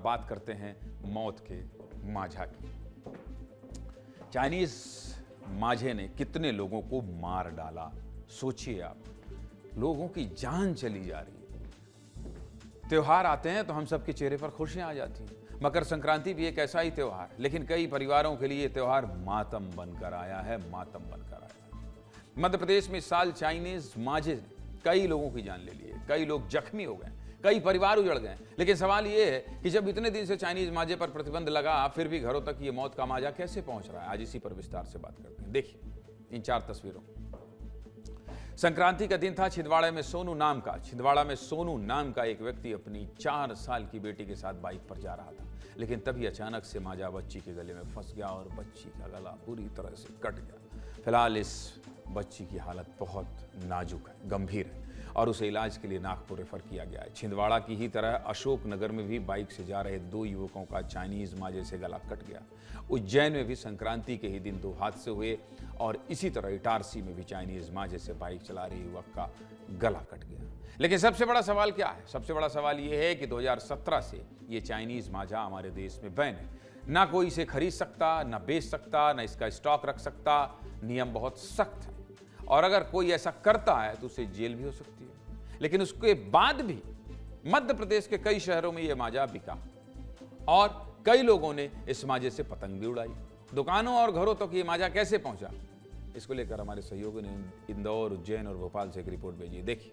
अब बात करते हैं मौत के माझा की। चाइनीज माझे ने कितने लोगों को मार डाला, सोचिए आप। लोगों की जान चली जा रही है। त्योहार आते हैं तो हम सबके चेहरे पर खुशियां आ जाती हैं। मकर संक्रांति भी एक ऐसा ही त्योहार, लेकिन कई परिवारों के लिए त्योहार मातम बनकर आया है, मातम बनकर आया है। मध्य प्रदेश में इस साल चाइनीज माझे ने कई लोगों की जान ले ली है, कई लोग जख्मी हो गए, कई परिवार उजड़ गए। लेकिन सवाल यह है कि जब इतने दिन से चाइनीज माजे पर प्रतिबंध लगा, फिर भी घरों तक ये मौत का माजा कैसे पहुंच रहा है? आज इसी पर विस्तार से बात करते हैं। देखिए इन 4 तस्वीरों। संक्रांति का दिन था। छिंदवाड़ा में सोनू नाम का एक व्यक्ति अपनी 4 साल की बेटी के साथ बाइक पर जा रहा था, लेकिन तभी अचानक से माजा बच्ची के गले में फंस गया और बच्ची का गला पूरी तरह से कट गया। फिलहाल इस बच्ची की हालत बहुत नाजुक है, गंभीर है और उसे इलाज के लिए नागपुर रेफर किया गया है। छिंदवाड़ा की ही तरह अशोकनगर में भी बाइक से जा रहे 2 युवकों का चाइनीज माजे से गला कट गया। उज्जैन में भी संक्रांति के ही दिन 2 हादसे हुए और इसी तरह इटारसी में भी चाइनीज माजे से बाइक चला रहे युवक का गला कट गया। लेकिन सबसे बड़ा सवाल क्या है? सबसे बड़ा सवाल यह है कि 2017 से ये चाइनीज माजा हमारे देश में बैन है। ना कोई इसे खरीद सकता, ना बेच सकता, ना इसका स्टॉक रख सकता। नियम बहुत सख्त है और अगर कोई ऐसा करता है तो उसे जेल भी हो सकती है। लेकिन उसके बाद भी मध्य प्रदेश के कई शहरों में यह माजा बिका और कई लोगों ने इस माजे से पतंग भी उड़ाई। दुकानों और घरों तक ये माजा कैसे पहुंचा, इसको लेकर हमारे सहयोगी ने इंदौर, उज्जैन और भोपाल से एक रिपोर्ट भेजी है। देखिए।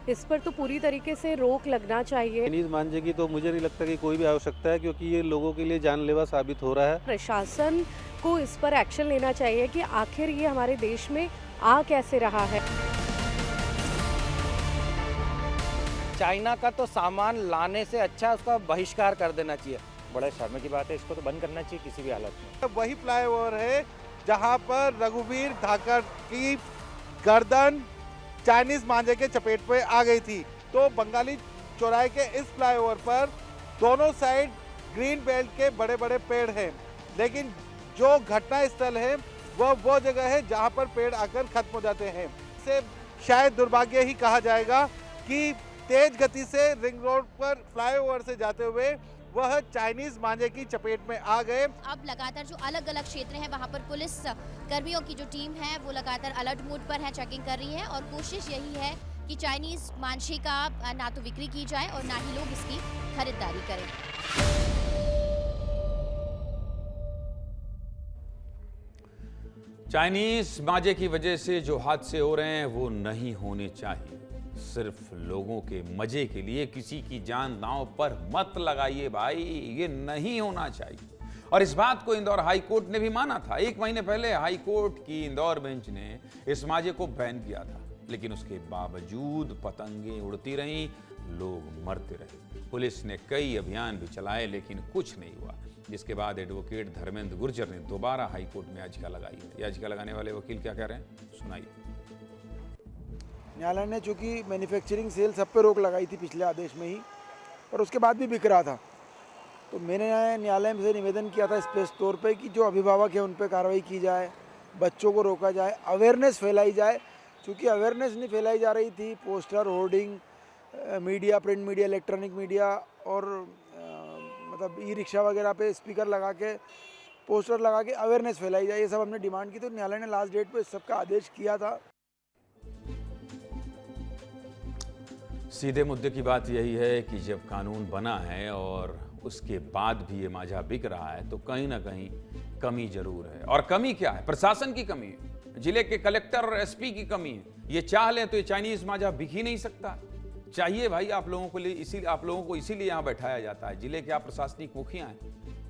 इस पर तो पूरी तरीके से रोक लगना चाहिए। चाइनीज मांझे की तो मुझे नहीं लगता कि कोई भी आवश्यकता है, क्योंकि ये लोगों के लिए जानलेवा साबित हो रहा है। प्रशासन को इस पर एक्शन लेना चाहिए कि आखिर ये हमारे देश में आ कैसे रहा है। चाइना का तो सामान लाने से अच्छा उसका बहिष्कार कर देना चाहिए। बड़ा शर्म की बात है, इसको तो बंद करना चाहिए किसी भी हालत में। वही फ्लाईओवर है जहां पर रघुवीर धाकड़ की गर्दन चाइनीज मांझे के चपेट पे आ गई थी। तो बंगाली चौराहे के इस फ्लाईओवर पर दोनों साइड ग्रीन बेल्ट के बड़े बड़े पेड़ हैं, लेकिन जो घटना स्थल है वो जगह है जहां पर पेड़ आकर खत्म हो जाते हैं। इसे शायद दुर्भाग्य ही कहा जाएगा कि तेज गति से रिंग रोड पर फ्लाईओवर से जाते हुए वह चाइनीज मांझे की चपेट में आ गए। अब लगातार जो अलग अलग क्षेत्र हैं वहां पर पुलिस कर्मियों की जो टीम है वो लगातार अलर्ट मोड पर है, चेकिंग कर रही है और कोशिश यही है कि चाइनीज मांझे का ना तो बिक्री की जाए और ना ही लोग इसकी खरीदारी करें। चाइनीज माजे की वजह से जो हादसे हो रहे हैं वो नहीं होने चाहिए। सिर्फ लोगों के मजे के लिए किसी की जान दांव पर मत लगाइए भाई, ये नहीं होना चाहिए। और इस बात को इंदौर हाई कोर्ट ने भी माना था। 1 महीने पहले हाई कोर्ट की इंदौर बेंच ने इस माजे को बैन किया था, लेकिन उसके बावजूद पतंगें उड़ती रहीं, लोग मरते रहे। पुलिस ने कई अभियान भी चलाए लेकिन कुछ नहीं हुआ, जिसके बाद एडवोकेट धर्मेंद्र गुर्जर ने दोबारा हाई कोर्ट में याचिका लगाई है। याचिका लगाने वाले वकील क्या कह रहे हैं, सुनाइए। न्यायालय ने चूँकि मैन्युफैक्चरिंग सेल सब पे रोक लगाई थी पिछले आदेश में ही, और उसके बाद भी बिक रहा था, तो मैंने न्यायालय से निवेदन किया था स्पष्ट तौर पे कि जो अभिभावक है उन पे कार्रवाई की जाए, बच्चों को रोका जाए, अवेयरनेस फैलाई जाए। चूँकि अवेयरनेस नहीं फैलाई जा रही थी, poster, hoarding, media, print media, electronic media और मतलब ई रिक्शा वगैरह पे स्पीकर लगा के, पोस्टर लगा के अवेयरनेस फैलाई जाए, ये सब हमने डिमांड की। तो न्यायालय ने लास्ट डेट पे इस सब का आदेश किया था। सीधे मुद्दे की बात यही है कि जब कानून बना है और उसके बाद भी ये माजा बिक रहा है तो कहीं ना कहीं कमी जरूर है। और कमी क्या है? प्रशासन की कमी है, जिले के कलेक्टर और एसपी की कमी है। ये चाह लें तो ये चाइनीज माजा बिक ही नहीं सकता। चाहिए भाई आप लोगों को इसीलिए यहाँ बैठाया जाता है। जिले के आप प्रशासनिक मुखिया हैं,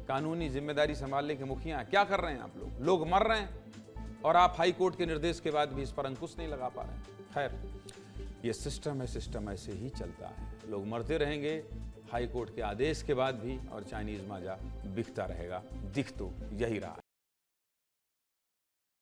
कानूनी जिम्मेदारी संभालने के मुखिया हैं। क्या कर रहे हैं आप लोग मर रहे हैं और आप हाई कोर्ट के निर्देश के बाद भी इस पर अंकुश नहीं लगा पा रहे हैं। खैर, ये सिस्टम ऐसे ही चलता है। लोग मरते रहेंगे हाई कोर्ट के आदेश के बाद भी और चाइनीज माजा बिकता रहेगा। दिख तो यही रहा